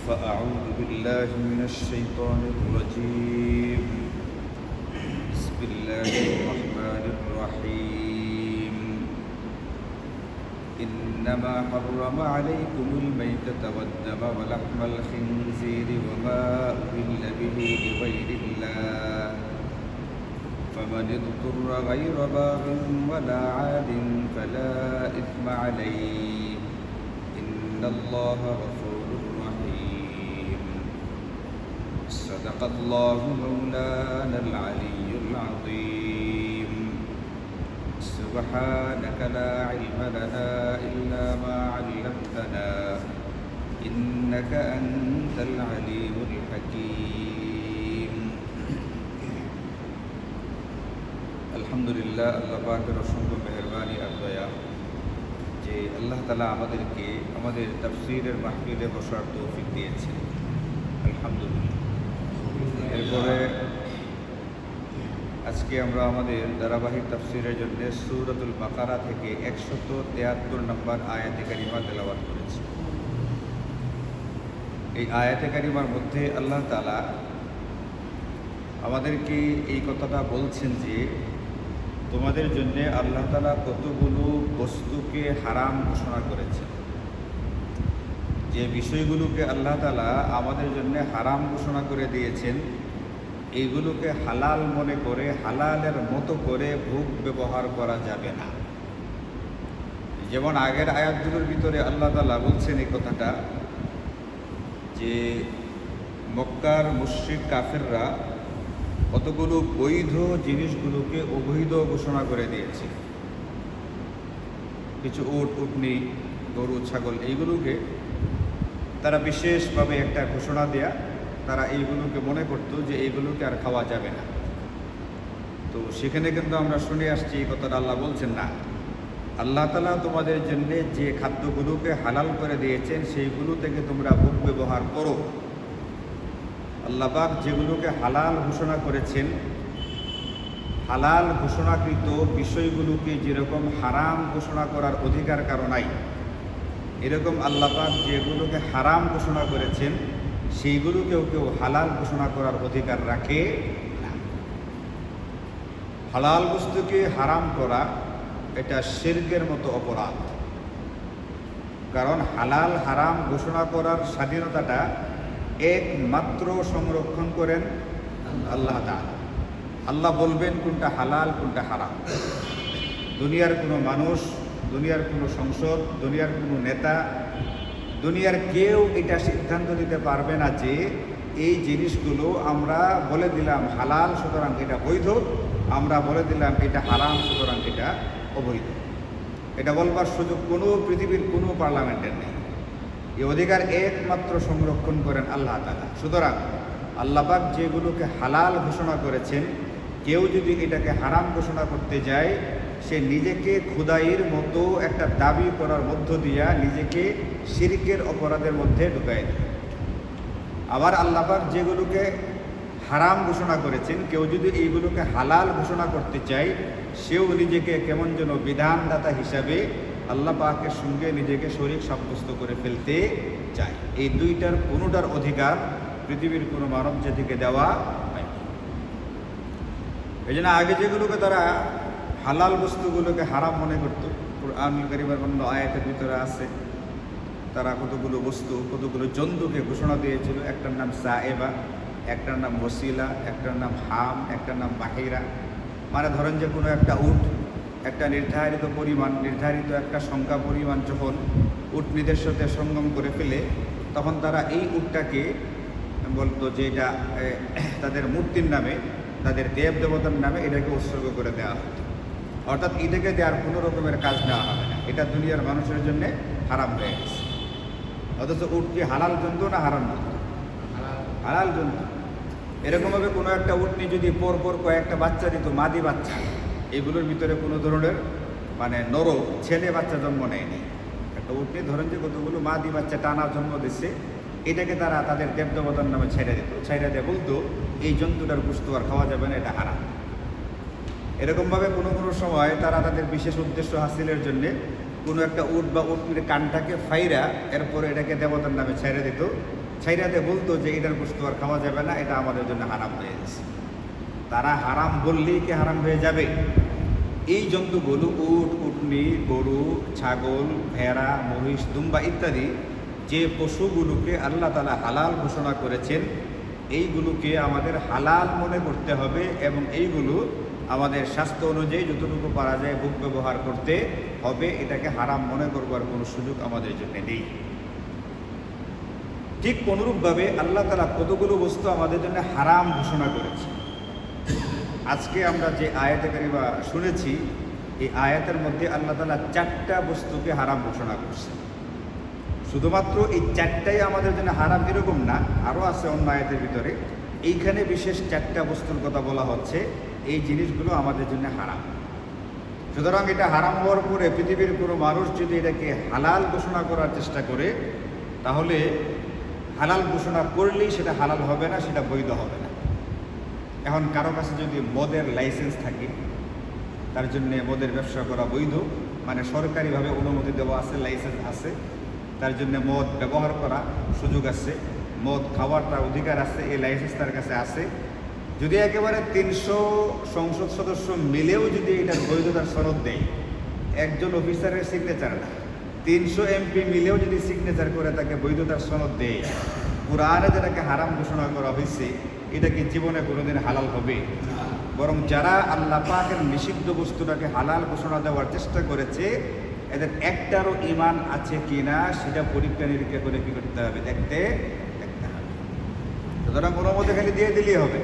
فأعوذ بالله من الشيطان الرجيم. بسم الله الرحمن الرحيم. إنما حرم عليكم الميتة والدم ولحم الخنزير وما أهل به لغير الله فمن اضطر غير باغ ولا عاد فلا إثم عليه إن الله غفور رحيم. صدق الله مولانا العلي العظيم. سبحانك لا علم لنا إلا ما علمتنا إنك أنت العليم الحكيم. আলহামদুলিল্লাহ, আল্লাহ পাকের অসংখ্য মেহেরবানি আর দয়া যে আল্লাহ তাআলা আমাদেরকে আমাদের তাফসীরের মাহফিলে বসার তৌফিক দিয়েছেন। আলহামদুলিল্লাহ। এরপরে আজকে আমরা আমাদের ধারাবাহিক তাফসীরের জন্য সূরাতুল বাকারা থেকে 173 নম্বর আয়াতে কারিমা তেলাওয়াত করেছি। এই আয়াতে কারিমার মধ্যে আল্লাহ তাআলা আমাদেরকে এই কথাটা বলছেন যে তোমাদের জন্য আল্লাহ তাআলা কতগুলো বস্তুকে হারাম ঘোষণা করেছেন। যে বিষয়গুলোকে আল্লাহ তাআলা আমাদের জন্য হারাম ঘোষণা করে দিয়েছেন, এইগুলোকে হালাল মনে করে হালালের মতো করে ভোগ ব্যবহার করা যাবে না। যেমন আগের আয়াতগুলোর ভিতরে আল্লাহ তাআলা বলছেন এই কথাটা যে মক্কার মুশরিক কাফেররা কতগুলো বৈধ জিনিসগুলোকে অবৈধ ঘোষণা করে দিয়েছে। কিছু উট, উটনি, গরু, ছাগল এইগুলোকে তারা বিশেষভাবে একটা ঘোষণা দেয়া, তারা এইগুলোকে মনে করতো যে এইগুলোকে আর খাওয়া যাবে না। তো সেখানে কিন্তু আমরা শুনে আসছি এই কথাটা আল্লাহ বলছেন না, আল্লাহ তাআলা তোমাদের জন্য যে খাদ্যগুলোকে হালাল করে দিয়েছেন সেইগুলো থেকে তোমরা ভোগ ব্যবহার করো। আল্লাহ পাক যেগুলোকে হালাল ঘোষণা করেছেন, হালাল ঘোষণাকৃত বিষয়গুলোকে যেরকম হারাম ঘোষণা করার অধিকার কারো নাই, এরকম আল্লাহ পাক যেগুলোকে হারাম ঘোষণা করেছেন সেইগুলোকেও কেউ হালাল ঘোষণা করার অধিকার রাখে না। হালাল বস্তুকে হারাম করা এটা শিরকের মতো অপরাধ। কারণ হালাল হারাম ঘোষণা করার স্বাধীনতাটা একমাত্র সংরক্ষণ করেন আল্লাহ তাআলা। আল্লাহ বলবেন কোনটা হালাল কোনটা হারাম। দুনিয়ার কোনো মানুষ, দুনিয়ার কোনো সংসদ, দুনিয়ার কোনো নেতা, দুনিয়ার কেউ এটা সিদ্ধান্ত দিতে পারবে না যে এই জিনিসগুলো আমরা বলে দিলাম হালাল সুতরাং এটা বৈধ, আমরা বলে দিলাম এটা হারাম সুতরাং এটা অবৈধ। এটা বলবার সুযোগ কোনো পৃথিবীর কোনো পার্লামেন্টের নেই। এই অধিকার একমাত্র সংরক্ষণ করেন আল্লাহ তাআলা। সুতরাং আল্লাহ পাক যেগুলোকে হালাল ঘোষণা করেছেন, কেউ যদি এটাকে হারাম ঘোষণা করতে যায় সে নিজেকে খোদাইয়ের মতো একটা দাবি করার মধ্য দিয়া নিজেকে শিরকের অপরাধের মধ্যে ঢুকায় দেয়। আবার আল্লাহ পাক যেগুলোকে হারাম ঘোষণা করেছেন, কেউ যদি এইগুলোকে হালাল ঘোষণা করতে চায় সেও নিজেকে কেমন যেন বিধানদাতা হিসাবে আল্লাহ পাকের সঙ্গে নিজেকে শরীক সাব্যস্ত করে ফেলতে চায়। এই দুইটার কোনোটার অধিকার পৃথিবীর কোনো মানব জাতিকে দেওয়া হয়নি। এই জন্য আগে যেগুলোকে তারা হালাল বস্তুগুলোকে হারাম মনে করত, কুরআনুল কারীমের অন্য আয়াতের ভিতরে আছে, তারা কতগুলো বস্তু, কতগুলো জন্তুকে ঘোষণা দিয়েছিল। একটার নাম সায়েবা, একটার নাম ওসিলা, একটার নাম হাম, একটার নাম বাহিরা। মানে ধরেন যে কোনো একটা উট একটা নির্ধারিত পরিমাণ, নির্ধারিত একটা সংখ্যা পরিমাণ যখন উটনিদের সাথে সঙ্গম করে ফেলে, তখন তারা এই উটটাকে বলতো যে এটা তাদের মূর্তির নামে, তাদের দেব দেবতার নামে এটাকে উৎসর্গ করে দেওয়া হতো। অর্থাৎ এটাকে দেওয়ার কোনো রকমের কাজ নেওয়া হবে না, এটা দুনিয়ার মানুষের জন্য হারাম হয়ে গেছে। অথচ উট কি হালাল জন্তু না হারাম জন্তু? হালাল জন্তু। এরকমভাবে কোনো একটা উটনি যদি পরপর কয়েকটা বাচ্চা দিত, মাদি বাচ্চা, এগুলোর ভিতরে কোনো ধরনের মানে নর ছেলে বাচ্চা জন্ম নেয়নি। একটা উটনি ধরেন যে কতগুলো মাদি বাচ্চা টানা জন্ম দিচ্ছে, এটাকে তারা তাদের দেবদেবতার নামে ছেড়ে দিত। ছেড়ে দিয়ে বলতো এই জন্তুটার গোশত আর খাওয়া যাবে না, এটা হারাম। এরকমভাবে কোনো কোনো সময় তারা তাদের বিশেষ উদ্দেশ্য হাসিলের জন্যে কোনো একটা উট বা উটনির কানটাকে ফাইরা এরপরে এটাকে দেবতার নামে ছেড়ে দিত, ছাইরাতে বলতো যে এটার বস্তু আর খাওয়া যাবে না, এটা আমাদের জন্য হারাম হয়ে গেছে। তারা হারাম বললেই কি হারাম হয়ে যাবে? এই জন্তুগুলো উট, উটনি, গরু, ছাগল, ভেড়া, মহিষ, দুম্বা ইত্যাদি যে পশুগুলোকে আল্লাহ তাআলা হালাল ঘোষণা করেছেন, এইগুলোকে আমাদের হালাল মনে করতে হবে এবং এইগুলো আমাদের স্বাস্থ্য অনুযায়ী যতটুকু পারা যায় ভোগ ব্যবহার করতে হবে। এটাকে হারাম মনে করবার কোনো সুযোগ আমাদের জন্য নেই। ঠিক অনুরূপভাবে আল্লাহ তাআলা কতগুলো বস্তু আমাদের জন্য হারাম ঘোষণা করেছে। আজকে আমরা যে আয়াতে কারিমা শুনেছি, এই আয়াতের মধ্যে আল্লাহ তাআলা 4টা বস্তুকে হারাম ঘোষণা করছে। শুধুমাত্র এই 4টাই আমাদের জন্য হারাম এরকম না, আরও আছে অন্য আয়াতের ভিতরে। এইখানে বিশেষ 4টা বস্তুর কথা বলা হচ্ছে, এই জিনিসগুলো আমাদের জন্য হারাম। সুতরাং এটা হারাম হওয়ার পরে পৃথিবীর কোনো মানুষ যদি এটাকে হালাল ঘোষণা করার চেষ্টা করে, তাহলে হালাল ঘোষণা করলেই সেটা হালাল হবে না, সেটা বৈধ হবে না। এখন কারো কাছে যদি মদের লাইসেন্স থাকে, তার জন্য মদের ব্যবসা করা বৈধ, মানে সরকারিভাবে অনুমতি দেওয়া আছে, লাইসেন্স আছে, তার জন্য মদ ব্যবহার করা সুযোগ আছে, মদ খাওয়ার তার অধিকার আছে, এই লাইসেন্স তার কাছে আছে। যদি একেবারে 300 সংসদ সদস্য মিলেও যদি এটার বৈধতার সনদ দেয়, একজন অফিসারের সিগনেচার না, 300 এমপি মিলেও যদি সিগনেচার করে তাকে বৈধতার সনদ দেয়, কোরআনে যেটাকে হারাম ঘোষণা করা হয়েছে, এটা কি জীবনে কোনোদিন হালাল হবে? বরং যারা আল্লাহ পাকের নিষিদ্ধ বস্তুটাকে হালাল ঘোষণা দেওয়ার চেষ্টা করেছে, এদের একটারও ঈমান আছে কিনা সেটা পরীক্ষা নিরীক্ষা করে কি করতে হবে, দেখতে হবে। সুতরাং অনুমতি খালি দিয়ে দিলেই হবে।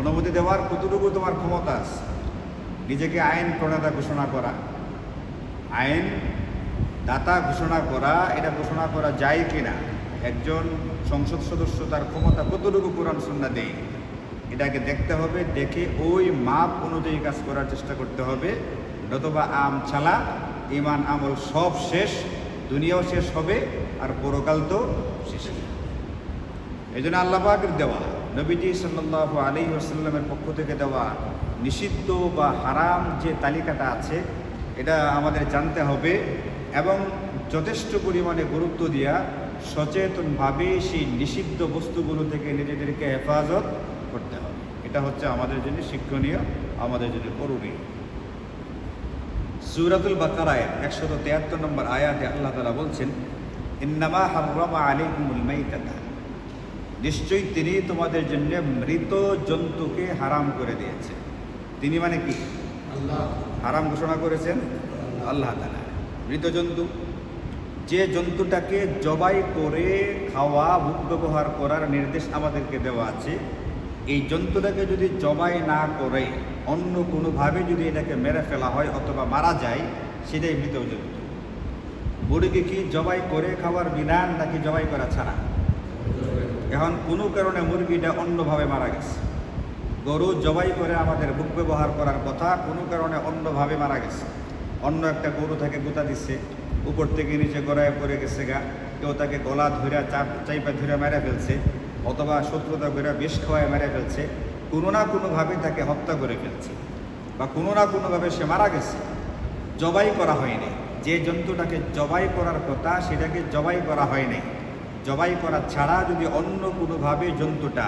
অনুমতি দেওয়ার কতটুকু তোমার ক্ষমতা আছে? নিজেকে আইন প্রণেতা ঘোষণা করা, আইন দাতা ঘোষণা করা, এটা ঘোষণা করা যায় কিনা, একজন সংসদ সদস্য তার ক্ষমতা কতটুকু কোরআন সুন্নাহ দেয়, এটাকে দেখতে হবে। দেখে ওই মাপ অনুযায়ী কাজ করার চেষ্টা করতে হবে। নতুবা আম ছালা, ঈমান আমল সব শেষ, দুনিয়াও শেষ হবে আর পরকাল তো শেষ হবে। এই জন্য আল্লাহ পাকের দেওয়া, নবীজি সাল্লাল্লাহু আলাইহি ওয়াসাল্লামের পক্ষ থেকে দেওয়া নিষিদ্ধ বা হারাম যে তালিকাটা আছে, এটা আমাদের জানতে হবে এবং যথেষ্ট পরিমাণে গুরুত্ব দিয়া সচেতনভাবে সেই নিষিদ্ধ বস্তুগুলো থেকে নিজেদেরকে হেফাজত করতে হবে। এটা হচ্ছে আমাদের জন্য শিক্ষণীয়, আমাদের জন্য করণীয়। সূরাতুল বাকারায় 173 নম্বর আয়াতে আল্লাহ তাআলা বলছেন, ইন্নামা হাররামা আলাইকুমুল মাইতাতা, নিশ্চয়ই তিনি তোমাদের জন্য মৃত জন্তুকে হারাম করে দিয়েছে। তিনি মানে কি? আল্লাহ। হারাম ঘোষণা করেছেন আল্লাহ তাআলা। মৃত জন্তু, যে জন্তুটাকে জবাই করে খাওয়া, ভোগ ব্যবহার করার নির্দেশ আমাদেরকে দেওয়া আছে, এই জন্তুটাকে যদি জবাই না করে অন্য কোনোভাবে যদি এটাকে মেরে ফেলা হয় অথবা মারা যায়, সেটাই মৃত জন্তু। মুরগি কি জবাই করে খাওয়ার বিধান নাকি জবাই করা ছাড়া? এখন কোনো কারণে মুরগিটা অন্যভাবে মারা গেছে, গরু জবাই করে আমাদের ভোগ ব্যবহার করার কথা, কোনো কারণে অন্যভাবে মারা গেছে। অন্য একটা গরু তাকে গোতা দিচ্ছে, উপর থেকে নিচে গড়ায় পড়ে গেছে গা, কেউ তাকে গলা ধরে চাইপা ধরে মেরে ফেলছে, অথবা শত্রুতা করে বিষ খাওয়ায় মেরে ফেলছে, কোনো না কোনোভাবে তাকে হত্যা করে ফেলছে, বা কোনো না কোনোভাবে সে মারা গেছে, জবাই করা হয়নি। যে জন্তুটাকে জবাই করার কথা সেটাকে জবাই করা হয়নি। জবাই করা ছাড়া যদি অন্য কোনোভাবে জন্তুটা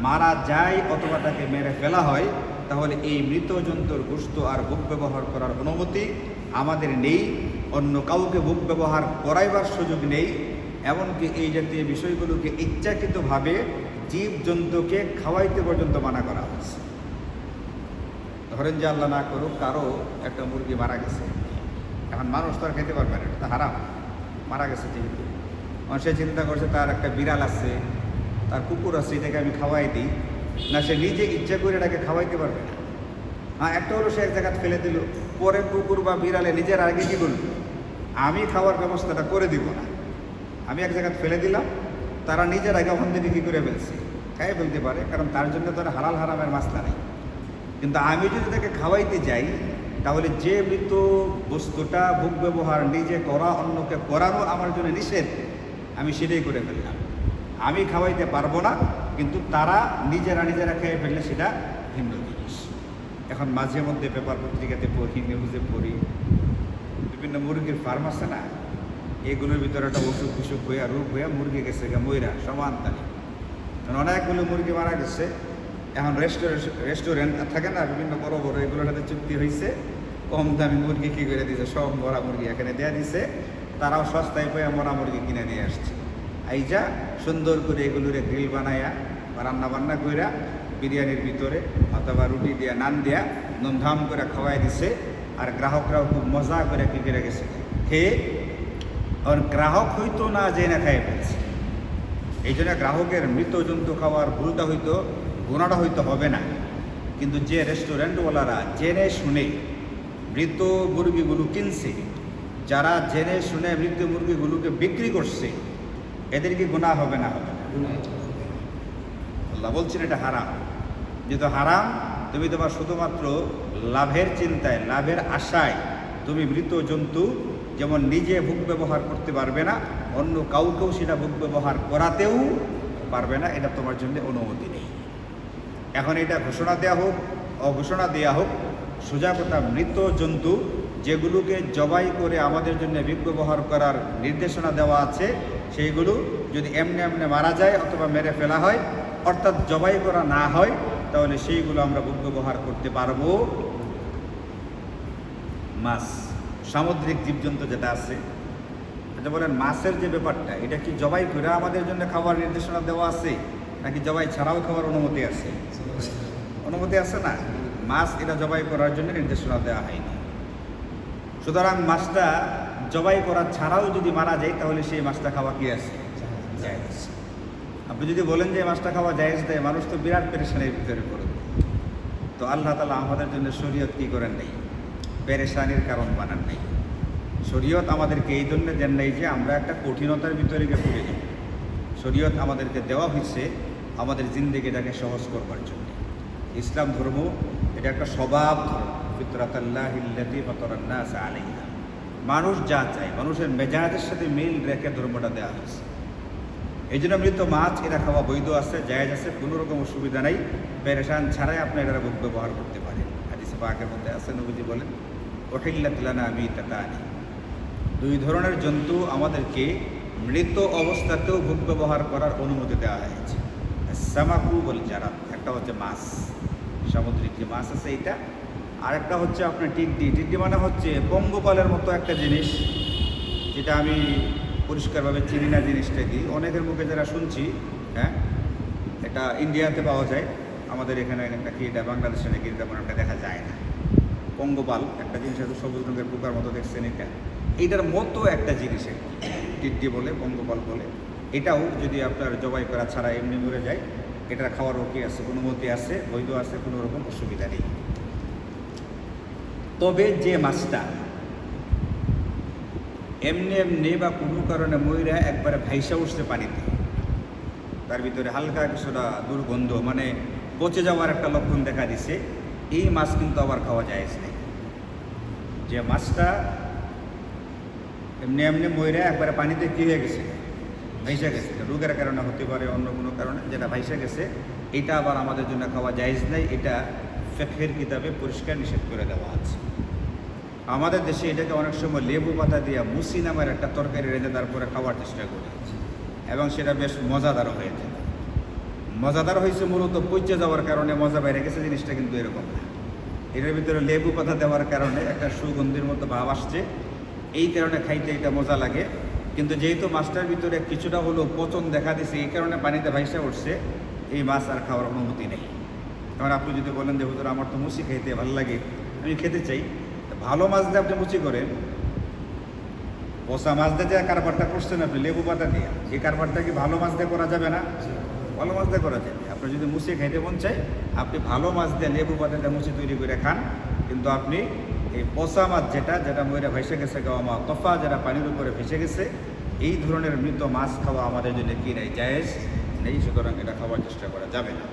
মারা যায় অথবা তাকে মেরে ফেলা হয়, তাহলে এই মৃত জন্তুর গোশত আর ভোগ ব্যবহার করার অনুমতি আমাদের নেই, অন্য কাউকে ভোগ ব্যবহার করাইবার সুযোগ নেই। এমনকি এই জাতীয় বিষয়গুলোকে ইচ্ছাকৃতভাবে জীবজন্তুকে খাওয়াইতে পর্যন্ত মানা করা হয়েছে। ধরেন যে আল্লাহ না করুক কারো একটা মুরগি মারা গেছে, এখন মানুষ তো আর খেতে পারবে না, এটা হারাম, মারা গেছে যেহেতু। সে চিন্তা করছে তার একটা বিড়াল আছে, তার কুকুর আছে, এটাকে আমি খাওয়াই দিই না, সে নিজে ইচ্ছা করে এটাকে খাওয়াইতে পারবে না। হ্যাঁ, একটা হলো সে এক জায়গায় ফেলে দিল, পরে কুকুর বা বিড়ালে নিজের আগে কী করল, আমি খাওয়ার ব্যবস্থাটা করে দিব না, আমি এক জায়গায় ফেলে দিলাম, তারা নিজের আগে ওখান থেকে কী করে ফেলছে, খাইয়ে ফেলতে পারে, কারণ তার জন্য তো হালাল হারামের মাসলা নেই। কিন্তু আমি যদি তাকে খাওয়াইতে যাই, তাহলে যে মৃত বস্তুটা ভোগ ব্যবহার নিজে করা, অন্যকে করারও আমার জন্য নিষেধ, আমি সেটাই করে ফেললাম। আমি খাওয়াইতে পারবো না, কিন্তু তারা নিজেরা খেয়ে ফেললে সেটা ভিন্ন জিনিস। এখন মাঝে মধ্যে পেপার পত্রিকাতে পড়ি, নিউজে পড়ি, বিভিন্ন মুরগির ফার্ম আছে না, এগুলোর ভিতরে একটা অসুখ বিসুখ হইয়া রোগ হইয়া মুরগি গেছে ময়রা সমান তালি। অনেকগুলো মুরগি মারা গেছে। এখন রেস্টুরেন্ট থাকে না বিভিন্ন বড় বড়, এগুলোর সাথে চুক্তি হয়েছে, কম দামি মুরগি কী করে দিয়েছে, সব মরা মুরগি এখানে দেওয়া দিছে, তারাও সস্তায় পেয়ে মরা মুরগি কিনে নিয়ে আসছে। আইজা সুন্দর করে এগুলোরে গ্রিল বানায়া বা রান্না বান্না কইরা বিরিয়ানির ভিতরে অথবা রুটি দিয়া নান দিয়া ধুমধাম করে খাওয়াই দিছে। আর গ্রাহকরাও খুব মজা করে কী করে গেছে খেয়ে, আর গ্রাহক হইতো না জেনে খাইয়ে ফেলছে। এই জন্য গ্রাহকের মৃত জন্তু খাওয়ার ভুলটা হইতো, গুণাটা হইতো হবে না। কিন্তু যে রেস্টুরেন্টওয়ালারা জেনে শুনে মৃত মুরগিগুলো কিনছে, যারা জেনে শুনে মৃত মুরগিগুলোকে বিক্রি করছে, এদের কি গুনাহ হবে না? হবে না। আল্লাহ বলছেন এটা হারাম। যেহেতু হারাম, তুমি তোমার শুধুমাত্র লাভের চিন্তায়, লাভের আশায় তুমি মৃত জন্তু যেমন নিজে ভোগ ব্যবহার করতে পারবে না, অন্য কাউকেও সেটা ভোগ ব্যবহার করাতেও পারবে না। এটা তোমার জন্য অনুমতি নেই। এখন এটা ঘোষণা দেওয়া হোক, অঘোষণা দেওয়া হোক, সোজা কথা, মৃত জন্তু যেগুলোকে জবাই করে আমাদের জন্য ভোগ ব্যবহার করার নির্দেশনা দেওয়া আছে, সেইগুলো যদি এমনি এমনি মারা যায় অথবা মেরে ফেলা হয়, অর্থাৎ জবাই করা না হয়, তাহলে সেইগুলো আমরা ভোগ ব্যবহার করতে পারবো। মাছ, সামুদ্রিক জীবজন্তু যেটা আছে, এটা বলেন মাছের যে ব্যাপারটা, এটা কি জবাই করে আমাদের জন্য খাবার নির্দেশনা দেওয়া আছে, নাকি জবাই ছাড়াও খাবার অনুমতি আছে? অনুমতি আছে না? মাছ এটা জবাই করার জন্য নির্দেশনা দেওয়া হয়নি। সুতরাং মাছটা জবাই করা ছাড়াও যদি মারা যায়, তাহলে সেই মাছটা খাওয়া কি আছে? জায়েজ। আপনি যদি বলেন যে মাছটা খাওয়া জায়েজ দেয়, মানুষ তো বিরাট পেরেশানির ভিতরে পড়বে। তো আল্লাহ তাআলা আমাদের জন্য শরীয়ত কি করেন নেই, পেরেশানির কারণ বানান নেই। শরীয়ত আমাদেরকে এই জন্য দেন নাই যে আমরা একটা কঠিনতার ভিতরে গিয়ে পড়ে যাব। শরীয়ত আমাদেরকে দেওয়া হয়েছে আমাদের জিন্দেগিটাকে সহজ করবার জন্য। ইসলাম ধর্ম এটা একটা স্বভাব ধর্ম, ফিতরাতাল্লাহিল্লাতী ফাতারান নাস আলাইহা। মানুষ যা চায়, মানুষের মেজাজের সাথে মিল রেখে ধর্মটা দেওয়া হয়েছে। এই জন্য মৃত মাছ এরা খাওয়া বৈধ আছে, জায়েজ আছে, কোনো রকম অসুবিধা নাই। পেরেশান ছাড়াই আপনি এরা ভোগ ব্যবহার করতে পারেন। হাদিসে পাকের মধ্যে আছে, নবীজি বলেন, উহিল্লাত লানা মীতাতানি, দুই ধরনের জন্তু আমাদেরকে মৃত অবস্থাতেও ভোগ ব্যবহার করার অনুমতি দেওয়া হয়েছে। সামাকু বল জারাদ, একটা হচ্ছে মাছ, সামুদ্রিক যে মাছ আছে এইটা, আর একটা হচ্ছে আপনার টিড্ডি। টিড্ডি মানে হচ্ছে পঙ্গপালের মতো একটা জিনিস, যেটা আমি পরিষ্কারভাবে চিনি না জিনিসটা কি। অনেকের মুখে যারা শুনছি, হ্যাঁ, এটা ইন্ডিয়াতে পাওয়া যায়, আমাদের এখানে নাকি এটা বাংলাদেশে নাকি তেমন একটা দেখা যায় না। পঙ্গপাল একটা জিনিস আছে, সবুজ রঙের পোকার মতো দেখছেন, এইটার মতো একটা জিনিস টিড্ডি বলে, পঙ্গপাল বলে। এটাও যদি আপনার জবাই করা ছাড়া এমনি মরে যায়, এটার খাওয়ার ওকে আছে, অনুমতি আছে, বৈধ আছে, কোনো রকম অসুবিধা নেই। তবে যে মাছটা এমনি এমনি বা কোনো কারণে ময়রা একবারে ভাইসা উঠছে পানিতে, তার ভিতরে হালকা কিছুটা দুর্গন্ধ, মানে পচে যাওয়ার একটা লক্ষণ দেখা দিছে, এই মাছ কিন্তু আবার খাওয়া যায় না। যে মাছটা এমনি এমনি ময়রা একবারে পানিতে কী হয়ে গেছে, ভাইসা গেছে, রোগের কারণে হতে পারে, অন্য কোনো কারণে, যেটা ভাইসা গেছে, এটা আবার আমাদের জন্য খাওয়া জায়েজ নাই। এটা ফিকহের কিতাবে পরিষ্কার নিষেধ করে দেওয়া আছে। আমাদের দেশে এটাকে অনেক সময় লেবু পাতা দিয়ে মুসি নামের একটা তরকারি রেঁধে তারপরে খাওয়ার চেষ্টা করে, এবং সেটা বেশ মজাদার হয়ে থাকে। মজাদার হয়েছে মূলত পচে যাওয়ার কারণে মজা বাইরে গেছে, জিনিসটা কিন্তু এরকম না। এটার ভিতরে লেবু পাতা দেওয়ার কারণে একটা সুগন্ধির মতো ভাব আসছে, এই কারণে খাইতে এটা মজা লাগে। কিন্তু যেহেতু মাছটার ভিতরে কিছুটা হলেও পচন দেখা দিছে, এই কারণে পানিতে ভাইসা উঠছে, এই মাছ আর খাওয়ার অনুমতি নেই। কারণ আপনি যদি বলেন যে হুজুর আমার তো মুচি খাইতে ভালো লাগে, আমি খেতে চাই, ভালো মাছ দিয়ে আপনি মুচি করেন, পচা মাছ দিয়ে যে কারবারটা করছেন আপনি লেবু পাতা দিয়ে, এই কারবারটা কি ভালো মাছ দিয়ে করা যাবে না? ভালো মাছ দিয়ে করা যাবে। আপনি যদি মুচি খাইতে মন চাই, আপনি ভালো মাছ দিয়ে লেবু পাতা দিয়ে মুচি তৈরি করে খান। কিন্তু আপনি এই পচা মাছ যেটা ময়রা ভেসে গেছে, গাওয়া তফা যেটা পানির উপরে ভেসে গেছে, এই ধরনের মৃত মাছ খাওয়া আমাদের জন্য কি নেই, জায়েজ নেই। সুতরাং এটা খাওয়ার চেষ্টা করা যাবে না।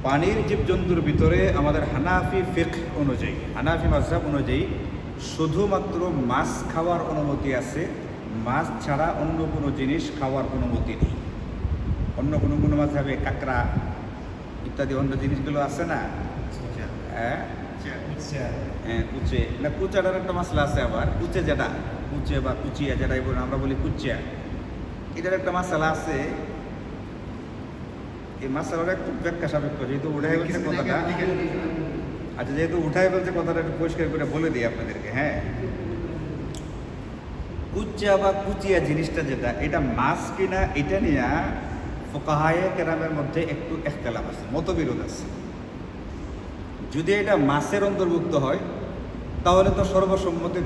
পানির জীবজন্তুর ভিতরে আমাদের হানাফি ফিকহ অনুযায়ী, হানাফি মাযহাব অনুযায়ী শুধুমাত্র মাছ খাওয়ার অনুমতি আছে, মাছ ছাড়া অন্য কোনো জিনিস খাওয়ার অনুমতি নেই। অন্য কোনো মাযহাবে কাঁকড়া ইত্যাদি অন্য জিনিসগুলো আছে না, হ্যাঁ, হ্যাঁ কুচে না, কুচাটার একটা মশলা আছে আবার, কুচে যেটা কুচে বা কুচিয়া যেটাই বলি আমরা বলি কুচিয়া, এটার একটা মশলা আছে। এই মশলাটা একটু ব্যাখ্যা সাপেক্ষ, যেহেতু উঠাই বলছে কথাটা। আচ্ছা, যেহেতু উঠাই বলছে কথাটা একটু পরিষ্কার করে বলে দিই আপনাদেরকে। হ্যাঁ, কুচিয়া বা কুচিয়া জিনিসটা যেটা, এটা মাছ কিনা এটা নিয়ে ফুকাহায়ে কেরামের মধ্যে একটু ইখতিলাফ আছে, মতবিরোধ আছে। যদি এটা মাছের অন্তর্ভুক্ত হয় তাহলে তো সর্বসম্মতি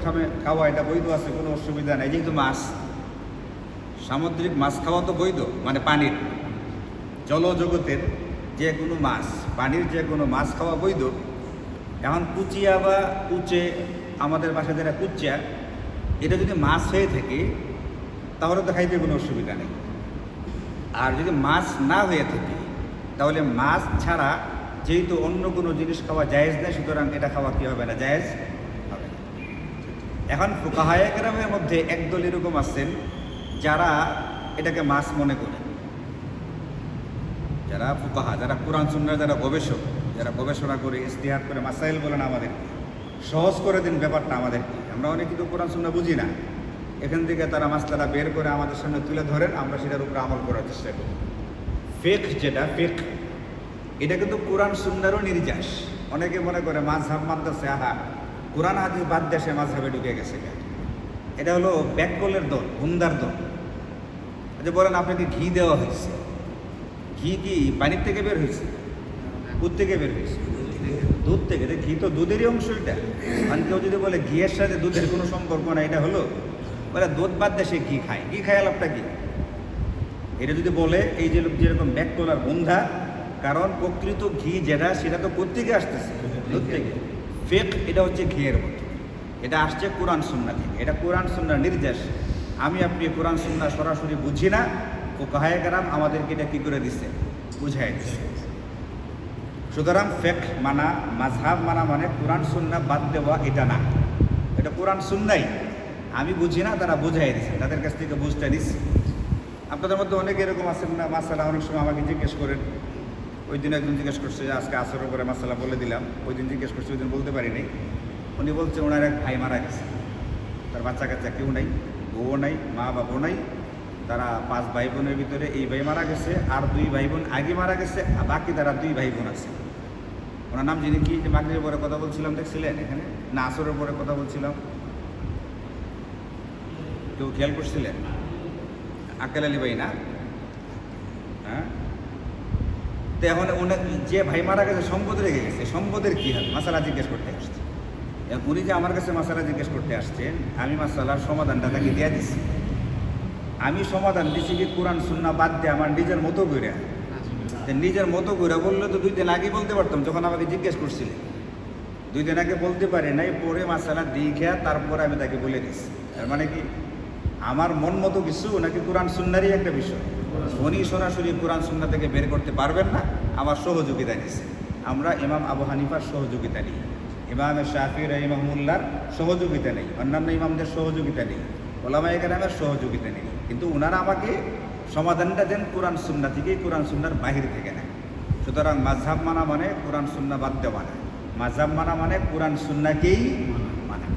খাওয়া এটা বৈধ আছে, কোনো অসুবিধা নেই। যেহেতু মাছ, সামুদ্রিক মাছ খাওয়া তো বৈধ, মানে পানির জলজগতের যে কোনো মাছ, পানির যে কোনো মাছ খাওয়া বৈধ। এখন কুচিয়া বা কুচে, আমাদের বাসায় যেটা কুচিয়া, এটা যদি মাছ হয়ে থাকে তাহলে তো খাইতে কোনো অসুবিধা নেই। আর যদি মাছ না হয়ে থাকে তাহলে মাছ ছাড়া যেহেতু অন্য কোনো জিনিস খাওয়া জায়েজ নেই, সুতরাং এটা খাওয়া কী হবে না, জায়েজ হবে না। এখন ফুকাহায়ে কেরামের মধ্যে একদল এরকম আছেন যারা এটাকে মাছ মনে করে, যারা ফুকাহা, যারা কোরআন সুন্নাহর যারা গবেষক, যারা গবেষণা করে ইজতিহাদ করে মাসাইল বলেন আমাদের, সহজ করে দিন ব্যাপারটা আমাদেরকে। আমরা অনেক কিন্তু কোরআন সুন্নাহ বুঝি না, এখান থেকে তারা মাসলাটা বের করে আমাদের সামনে তুলে ধরেন, আমরা সেটার উপরে আমল করার চেষ্টা করি। ফিকহ যেটা, ফিকহ এটা কিন্তু কোরআন সুন্নাহরও নির্যাস। অনেকে মনে করে মাযহাব মানতেছে, আহা কোরআন হাদিস বাদ দেশে মাযহাবে ঢুকে গেছে। এটা হলো ব্যাককলের দল, হুন্দার দল। যে বলেন আপনাকে ঘি দেওয়া হয়েছে, ঘি কি পানির থেকে বের হয়েছে? দুধ থেকে বের হয়েছে, দুধ থেকে। ঘি তো দুধেরই অংশ। এটা মানে কেউ যদি বলে ঘিয়ের সাথে দুধের কোনো সম্পর্ক না, এটা হলো বলে দুধ বাদ দেশে ঘি খায়, ঘি খায় লাভটা কি? এটা যদি বলে এই যে যেরকম ব্যাককল আর বন্ধা, কারণ প্রকৃত ঘি যেটা সেটা তো কোত্থেকে আসতেছে? দুধ থেকে। ফিকহ এটা হচ্ছে ঘিয়ের মতো, এটা আসছে কোরআন সুন্নাহ থেকে, এটা কোরআন সুন্নাহর নির্দেশ। আমি আপনি কোরআন সুন্নাহ সরাসরি বুঝি না, ফুকাহায়ে কেরাম আমাদেরকে এটা কী করে দিচ্ছে, বুঝাই দিচ্ছে। সুতরাং ফিকহ মানা, মাযহাব মানা মানে কোরআন সুন্নাহ বাদ দেওয়া এটা না, এটা কোরআন সুন্নাহই। আমি বুঝি না, তারা বুঝাই দিচ্ছে, তাদের কাছ থেকে বুঝতে দিচ্ছি। আপনাদের মধ্যে অনেকে এরকম আছেন না, মাসালা অনেক সময় আমাকে জিজ্ঞেস করেন। ওই দিন একজন জিজ্ঞেস করছে যে আজকে আসরের পরে মাসালা বলে দিলাম, ওই দিন জিজ্ঞেস করছে, ওই দিন বলতে পারিনি। উনি বলছেন ওনার এক ভাই মারা গেছে, তার বাচ্চা কাচ্চা কেউ নাই, বউও নাই, মা বাবাও নাই। তারা 5 ভাই বোনের ভিতরে এই ভাই মারা গেছে, আর 2 ভাই বোন আগে মারা গেছে, আর বাকি তারা 2 ভাই বোন আছে। ওনার নাম যিনি কি, যে মাগরিবের পরে কথা বলছিলাম দেখছিলেন এখানে, না আসরের পরে কথা বলছিলাম, কেউ খেয়াল করছিলেন? আক্কেল আলী ভাই না? হ্যাঁ, তো এখন যে ভাই মারা গেছে সম্পদ রেখে গেছে, সম্পদের কী হবে মাসালা জিজ্ঞেস করতে আসছে। উনি যে আমার কাছে মাসালা জিজ্ঞেস করতে আসছেন, আমি মাসালার সমাধানটা তাকে দিয়ে দিচ্ছি। আমি সমাধান দিচ্ছি কি কোরআন সুন্নাহ বাদ দিয়ে আমার নিজের মতো করে। নিজের মতো করে বললে তো 2 দিন আগে বলতে পারতাম, যখন আমাকে জিজ্ঞেস করছিলেন। 2 দিন আগে বলতে পারি নাই, পরে মাসালা দিয়ে তারপরে আমি তাকে বলে দিচ্ছি। তার মানে কি আমার মন মতো কিছু নাকি কোরআন সুন্নাহরই একটা বিষয়? উনি সরাসরি কোরআন সুন্নাহ থেকে বের করতে পারবেন না, আমার সহযোগিতা নিচ্ছে। আমরা ইমাম আবু হানিফার সহযোগিতা নিই, ইমাম শাফি রাহিমাহুল্লাহর সহযোগিতা নেই, অন্যান্য ইমামদের সহযোগিতা নেই, ওলামায়ে কেরামের সহযোগিতা নেই। কিন্তু ওনারা আমাকে সমাধানটা দেন কোরআন সুন্নাহ থেকেই, কোরআন সুন্নাহর বাহির থেকে না। সুতরাং মাযহাব মানা মানে কোরআন সুন্নাহ বাদ দেওয়া না, মাযহাব মানা মানে কোরআন সুন্নাহকেই মানা।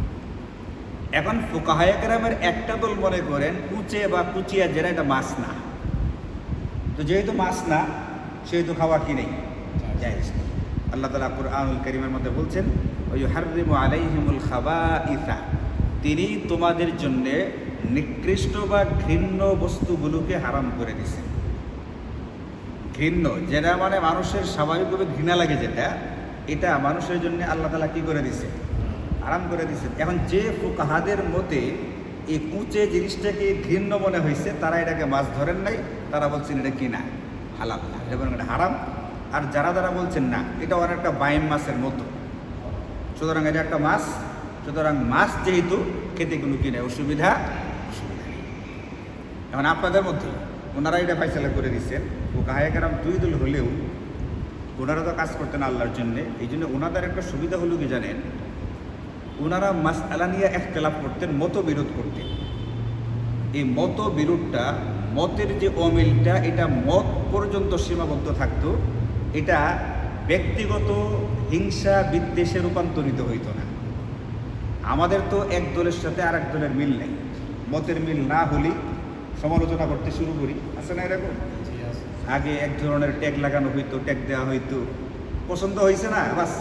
এখন ফুকাহায়ে কেরামের একটা দল মনে করেন কুচে বা কুচিয়া যেটা, এটা মাছ না। তো যেহেতু মাছ না, সেহেতু খাওয়া কি নেই, জায়েজ নেই। আল্লাহ তাআলা কুরআনুল কারীমের মধ্যে বলছেন, ওয়ায়ুহাররিমু আলাইহিমুল খাবাইসা, তিনি তোমাদের জন্যে নিকৃষ্ট বা ঘৃণ্য বস্তুগুলোকে হারাম করে দিয়েছেন। ঘৃণ্য যেটা মানে মানুষের স্বাভাবিকভাবে ঘৃণা লাগে যেটা, এটা মানুষের জন্য আল্লাহ তাআলা কী করে দিয়েছে, হারাম করে দিয়েছেন। এখন যে ফুকাহাদের মতে এই কুচে জিনিসটাকে ঘৃণ্য মনে হয়েছে, তারা এটাকে মাছ ধরেন নাই, তারা বলছেন এটা কি না, হালাল না, এবং এটা হারাম। আর যারা বলছেন না, এটা অনেকটা বাইম মাছের মতো, সুতরাং এটা একটা মাছ, সুতরাং মাছ যেহেতু খেতে কোনো কি নেই, অসুবিধা নেই। এখন আপনাদের মধ্যে ওনারা এটা ফাইসালা করে দিচ্ছেন। ফুকাহায়ে কেরাম 2 দল হলেও ওনারা তো কাজ করতেন আল্লাহর জন্যে, এই জন্য ওনাদের একটা সুবিধা হলো কি জানেন, ওনারা মাসআলা নিয়ে ইখতিলাফ করতেন, মতবিরোধ করতেন। এই মতবিরোধটা, মতের যে অমিলটা, এটা মত পর্যন্ত সীমাবদ্ধ থাকতো, এটা ব্যক্তিগত হিংসা বিদ্বেষে রূপান্তরিত হইত না। আমাদের তো এক দলের সাথে আর এক দলের মিল নেই, মতের মিল না হলেই সমালোচনা করতে শুরু করি, আছে না এরকম? আগে এক ধরনের ট্যাগ লাগানো হইতো, ট্যাগ দেওয়া হইতো, পছন্দ হয়েছে না বাস,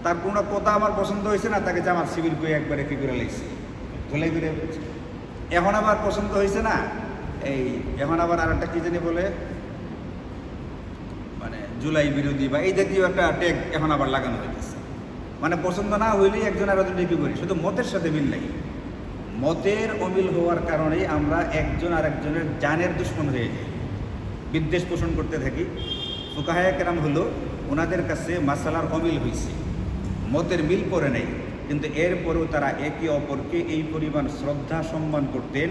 তার কোনো কথা আমার পছন্দ হয়েছে না, তাকে জামাত শিবির করে একবারে কি করে লাইছে, ধোলাই করে। এখন আবার পছন্দ হয়েছে না, এখন আবার আর একটা কি জানি বলে, মানে জুলাই বিরোধী বা এই জাতীয় একটা ট্যাগ এখন আবার লাগানো হইতেছে। মানে পছন্দ না হইলেই একজন আর একজন কি করি, শুধু মতের সাথে মিল নাই। মতের অমিল হওয়ার কারণেই আমরা একজন আর একজনের জানের দুশ্মন হয়ে যাই, বিদ্বেষ পোষণ করতে থাকি। ফুকাহায়ে কেরাম হলো ওনাদের কাছে মাসালার অমিল হয়েছে, মতের মিল পড়ে নেই, কিন্তু এরপরেও তারা একে অপরকে এই পরিমাণ শ্রদ্ধা সম্মান করতেন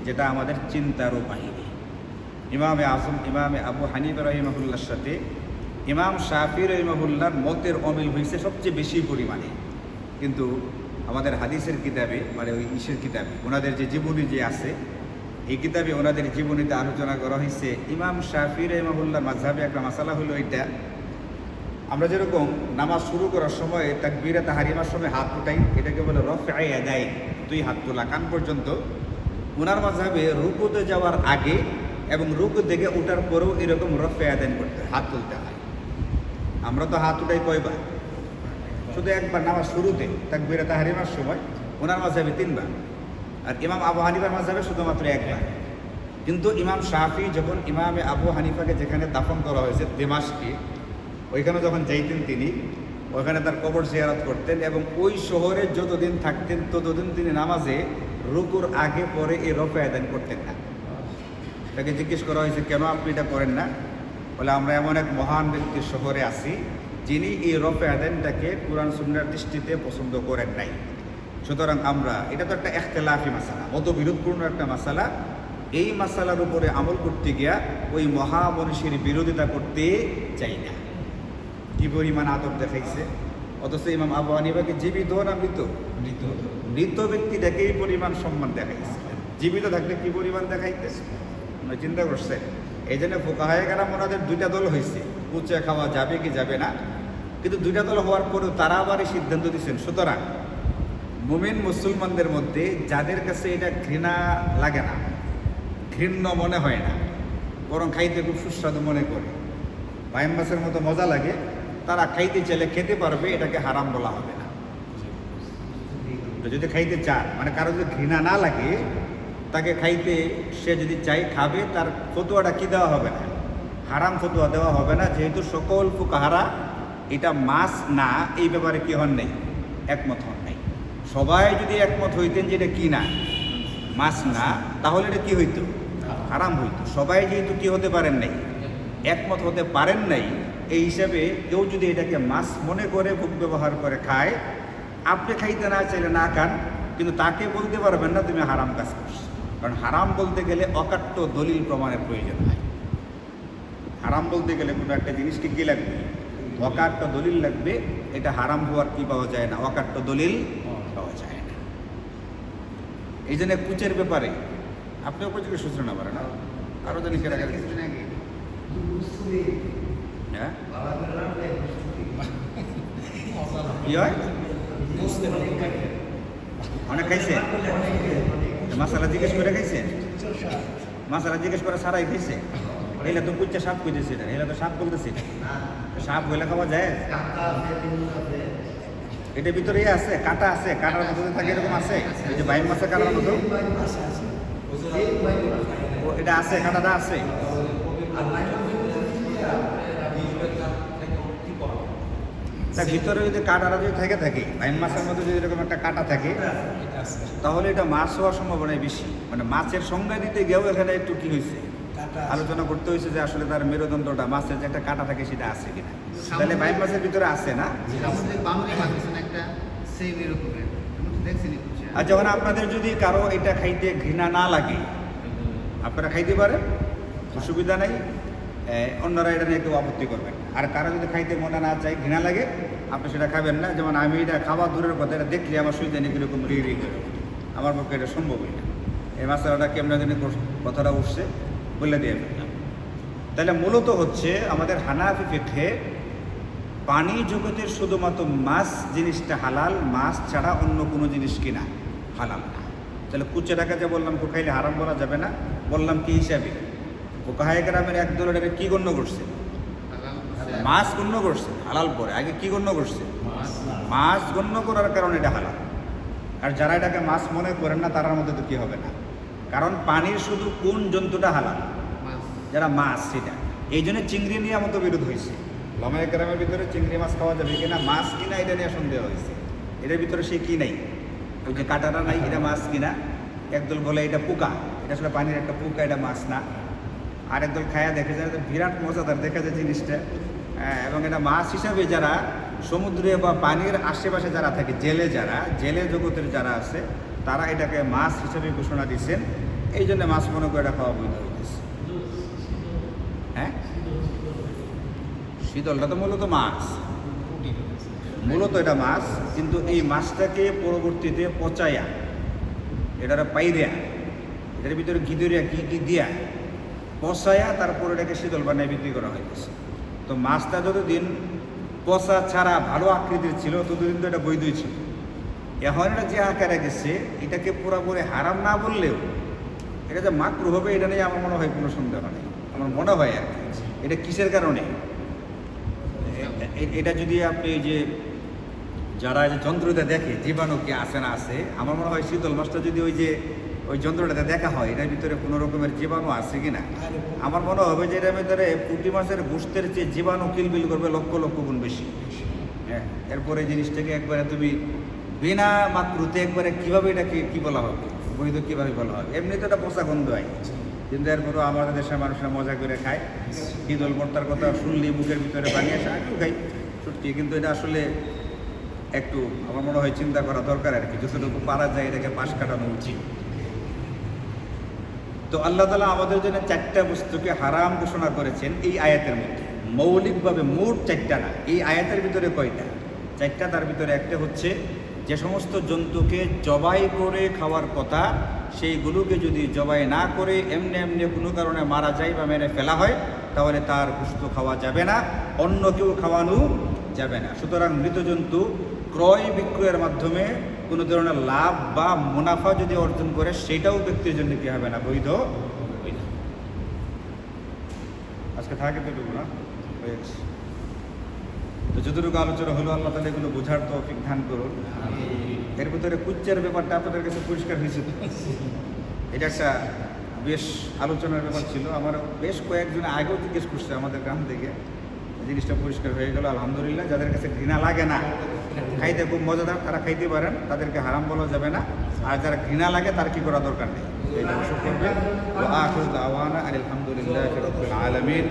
যেটা আমাদের চিন্তারও বাহিরে। ইমামে আজম ইমামে আবু হানিফা রহিমাহুল্লাহর সাথে ইমাম শাফি রহিমাহুল্লাহর মতের অমিল হয়েছে সবচেয়ে বেশি পরিমাণে, কিন্তু আমাদের হাদিসের কিতাবে, মানে ওই ইসের কিতাবে ওনাদের যে জীবনী যে আছে, এই কিতাবে ওনাদের জীবনীতে আলোচনা করা হয়েছে ইমাম শাফি রহিমাহুল্লাহর মাযহাবে একটা মাসালা হলো এটা, আমরা যেরকম নামাজ শুরু করার সময় তাকবীরে তাহরিমার সময় হাত উঠাই, এটাকে বলে রফআ ইয়াদাইন, দুই হাত তোলা কান পর্যন্ত। ওনার মাযহাবে রুকুতে যাওয়ার আগে এবং রুকু থেকে ওঠার পরেও এরকম রফআ ইয়াদাইন করতে হয়, হাত তুলতে হয়। আমরা তো হাত উঠাই কয়বার? শুধু একবার নামাজ শুরুতে তাকবীরে তাহরিমার সময়। ওনার মাযহাবে 3 বার, আর ইমাম আবু হানিফার মাযহাবে শুধুমাত্র 1 বার। কিন্তু ইমাম শাফি যখন ইমামে আবু হানিফাকে যেখানে দাফন করা হয়েছে দিমাশকে, ওইখানে যখন যাইতেন তিনি, ওইখানে তার কবর জিয়ারত করতেন এবং ওই শহরে যতদিন থাকতেন ততদিন তিনি নামাজে রুকুর আগে পরে এই রফা আদান করতেন না। তাকে জিজ্ঞেস করা হয়েছে কেন আপনি এটা করেন না? বলে আমরা এমন এক মহান ব্যক্তির শহরে আছি যিনি এই রফা আদানটাকে কুরআন সুন্নাহর দৃষ্টিতে পছন্দ করেন নাই, সুতরাং আমরা, এটা তো একটা ইখতিলাফি মাসালা, মতবিরোধপূর্ণ একটা মাসালা, এই মাসালার উপরে আমল করতে গিয়া ওই মহামনীষীর বিরোধিতা করতে চাই না। কি পরিমাণ আদব দেখাইছে, অথচ ইমাম আবু হানিফাকে জীবিত না মৃত, মৃত ব্যক্তিটাকে এই পরিমাণ সম্মান দেখাইছে, জীবিত থাকলে কি পরিমাণ দেখাইতেছে চিন্তা করছে। এই জন্য ফুকাহায়ে কেরাম ওনাদের 2টা দল হয়েছে, কুচে খাওয়া যাবে কি যাবে না, কিন্তু 2টা দল হওয়ার পরেও তারা আবার এই সিদ্ধান্ত দিচ্ছেন। সুতরাং মুমিন মুসলমানদের মধ্যে যাদের কাছে এটা ঘৃণা লাগে না, ঘৃণ্য মনে হয় না, বরং খাইতে খুব সুস্বাদু মনে করে, বাইম মাছের মতো মজা লাগে, তারা খাইতে চাইলে খেতে পারবে, এটাকে হারাম বলা হবে না। যদি খাইতে চান, মানে কারো যদি ঘৃণা না লাগে, তাকে খাইতে, সে যদি চাই খাবে, তার ফতোয়াটা কি দেওয়া হবে না, হারাম ফতোয়া দেওয়া হবে না, যেহেতু সকল ফুকাহারা এটা মাছ না এই ব্যাপারে কি হন নেই, একমত হন নাই। সবাই যদি একমত হইতেন যে এটা কি না, মাছ না, তাহলে এটা কি হইতো, হারাম হইতো। সবাই যেহেতু কি হতে পারেন নাই, একমত হতে পারেন নাই, এই হিসাবে কেউ যদি এটাকে মাছ মনে করে ভোগ ব্যবহার করে খায়, আপনি খাইতে না চাইলে না খান, কিন্তু তাকে বলতে পারবেন না তুমি হারাম কাজ করছো, কারণ হারাম বলতে গেলে অকাট্য দলিল প্রমাণের প্রয়োজন হয়। হারাম বলতে গেলে কোনো একটা জিনিসকে কি লাগবে, অকাট্য দলিল লাগবে। এটা হারাম হওয়ার কি পাওয়া যায় না, অকাট্য দলিল পাওয়া যায় না। এই জন্য কুচের ব্যাপারে আপনি ওপর থেকে সূচনা পারেন না, আরো জানি কেনা হ্যাঁ কি হয়, অনেক খাইছেন মাসালা জিজ্ঞেস করে খাইছেন, মাসালা জিজ্ঞেস করে সারাই খাইছে, এলে তো কুচ্চা সাপ কইতেছে না, এলে তো সাপ বলতেছে, সাপ হইলে খাওয়া যায়, এটার ভিতরে আছে কাটা, আছে কাটার মতো থাকে, এরকম আছে, এই যে বাইম মাছের কাটার মতো এটা আছে, কাটাটা আছে। তার ভিতরে যদি কাটাটা যদি থেকে থাকে, বাইম মাছের মধ্যে যদি এরকম একটা কাটা থাকে, তাহলে এটা মাছ হওয়ার সম্ভাবনাই বেশি। মানে মাছের সংজ্ঞা দিতে গিয়েও এখানে একটু কি হয়েছে, আলোচনা করতে হয়েছে যে আসলে তার মেরুদণ্ডটা, মাছের যে একটা কাটা থাকে সেটা আছে কিনা, তাহলে বাইম মাছের ভিতরে আছে না। আর যখন আপনাদের যদি কারো এটা খাইতে ঘৃণা না লাগে, আপনারা খাইতে পারেন, অসুবিধা নাই, অন্যরা এটা নিয়ে কেউ আপত্তি করবেন। আর কারো যদি খাইতে মনে না চাই, ঘৃণা লাগে, আপনি সেটা খাবেন না। যেমন আমি এটা খাওয়া দূরের কথা, এটা দেখলে আমার সুবিধা নেই, কীরকম রি করে, আমার পক্ষে এটা সম্ভবই না। এই মশলাটা কেমন জানি কথাটা উঠছে বলে দিয়ে ফেললাম। তাহলে মূলত হচ্ছে আমাদের হানাফি ফিকহে পানি জগতের শুধুমাত্র মাছ জিনিসটা হালাল, মাছ ছাড়া অন্য কোনো জিনিস কিনা হালাল না। তাহলে কুচে টাকা যে বললাম খাইলে হারাম বলা যাবে না, বললাম কি হিসাবে? ফুকাহায়ে কেরামের একদল এটাকে কি গণ্য করছে? মাছ গণ্য করছে হালাল পরে। আগে কি গণ্য করছে? মাছ গণ্য করার কারণে এটা হালাল। আর যারা এটাকে মাছ মনে করেন না তারার মধ্যে তো কি হবে না, কারণ পানির শুধু কোন জন্তুটা হালাল? যারা মাছ, সেটা। এই জন্য চিংড়ি নিয়ে মতো বিরোধ হয়েছে। লমায়ে কেরামের ভিতরে চিংড়ি মাছ খাওয়া যাবে কিনা, মাছ কিনা, এটা নিয়ে সন্দেহ হয়েছে। এটার ভিতরে সে কি নাই, ওই যে কাটাটা নাই, এটা মাছ কিনা। একদল বলে এটা পোকা, এটা আসলে পানির একটা পোকা, এটা মাছ না। আর একদল খায়া দেখে যায় বিরাট মজাদার দেখা যায় জিনিসটা। এবং এটা মাছ হিসাবে যারা সমুদ্রে বা পানির আশেপাশে যারা থাকে, জেলে জগতের যারা আছে, তারা এটাকে মাছ হিসাবে ঘোষণা দিচ্ছেন। এই জন্য মাছ মনে করে এটা খাওয়া বৈধ হইতেছে। হ্যাঁ, শীতলটা তো মূলত মাছ, মূলত এটা মাছ, কিন্তু এই মাছটাকে পরবর্তীতে পচাইয়া, এটার পাইরিয়া, এটার ভিতরে গিদরিয়া কি দিয়া পচাইয়া তারপর এটাকে শীতল বানায় বিক্রি করা হয়েছে। তো মাছটা যতদিন পচা ছাড়া ভালো আকৃতির ছিল ততদিন তো এটা বৈধই ছিল। এখন এটা যে আকারে গেছে, এটাকে পুরোপুরি হারাম না বললেও এটা যে মাকরুহ হবে এটা নিয়ে আমার মনে হয় কোনো সন্দেহ নেই। আমার মনে হয় আর কি, এটা কিসের কারণে? এটা যদি আপনি যে যারা যে যন্ত্রটা দেখে জীবাণু কি আছে না আছে, আমার মনে হয় শীতল মাছটা যদি ওই যন্ত্রটাতে দেখা হয় এটার ভিতরে কোনো রকমের জীবাণু আছে কি না, আমার মনে হবে যে এটার ভিতরে পুঁটি মাছের গোশতের চেয়ে জীবাণু কিলবিল করবে লক্ষ লক্ষ গুণ বেশি। হ্যাঁ, এরপরে জিনিসটাকে একবারে তুমি বিনা মাকরুতে একবারে কীভাবে এটাকে কী বলা হবে, বৈধ কীভাবে বলা হবে? এমনি তো এটা পচা গন্ধ হয়, কিন্তু এরপরেও আমাদের দেশের মানুষরা মজা করে খায়। শীতল ভর্তার কথা শুনলেই মুখের ভিতরে পানি আসে, আগেও খাই সত্যি, কিন্তু এটা আসলে একটু আমার মনে হয় চিন্তা করা দরকার আর কি, যতটুকু পারা যায় এটাকে পাশ কাটানো উচিত। তো আল্লাহ তাআলা আমাদের জন্য 4টা বস্তুকে হারাম ঘোষণা করেছেন এই আয়াতের মধ্যে, মৌলিকভাবে মোট 4টা না। এই আয়াতের ভিতরে কয়টা? 4টা। তার ভিতরে একটা হচ্ছে যে সমস্ত জন্তুকে জবাই করে খাওয়ার কথা, সেইগুলোকে যদি জবাই না করে এমনি এমনি কোনো কারণে মারা যায় বা মেরে ফেলা হয়, তাহলে তার গোশত খাওয়া যাবে না, অন্য কেউ খাওয়ানো যাবে না। সুতরাং মৃত জন্তু ক্রয় বিক্রয়ের মাধ্যমে কোনো ধরনের লাভ বা মুনাফা যদি অর্জন করে, সেটাও ব্যক্তির জন্য কি হবে না, বৈধ হবে না। আজকে থাকে তো না হয়েছে। তো যতটুকু আলোচনা হলো, আল্লাহ তাআলা এগুলো বোঝার তৌফিক দান করুন। এর ভিতরে কুচ্চের ব্যাপারটা আপনাদের কাছে পরিষ্কার হয়েছে তো? এটা একটা বেশ আলোচনার ব্যাপার ছিল। আমার বেশ কয়েকজন আগেও জিজ্ঞেস করছে আমাদের গ্রাম থেকে, জিনিসটা পরিষ্কার হয়ে গেল আলহামদুলিল্লাহ। যাদের কাছে ঘৃণা লাগে না, খাইতে খুব মজাদার, তারা খাইতে পারেন, তাদেরকে হারাম বলা যাবে না। আর যারা ঘৃণা লাগে তার কি করা দরকার নেই, এই করবেন। আলহামদুলিল্লাহ রাব্বিল আলামিন।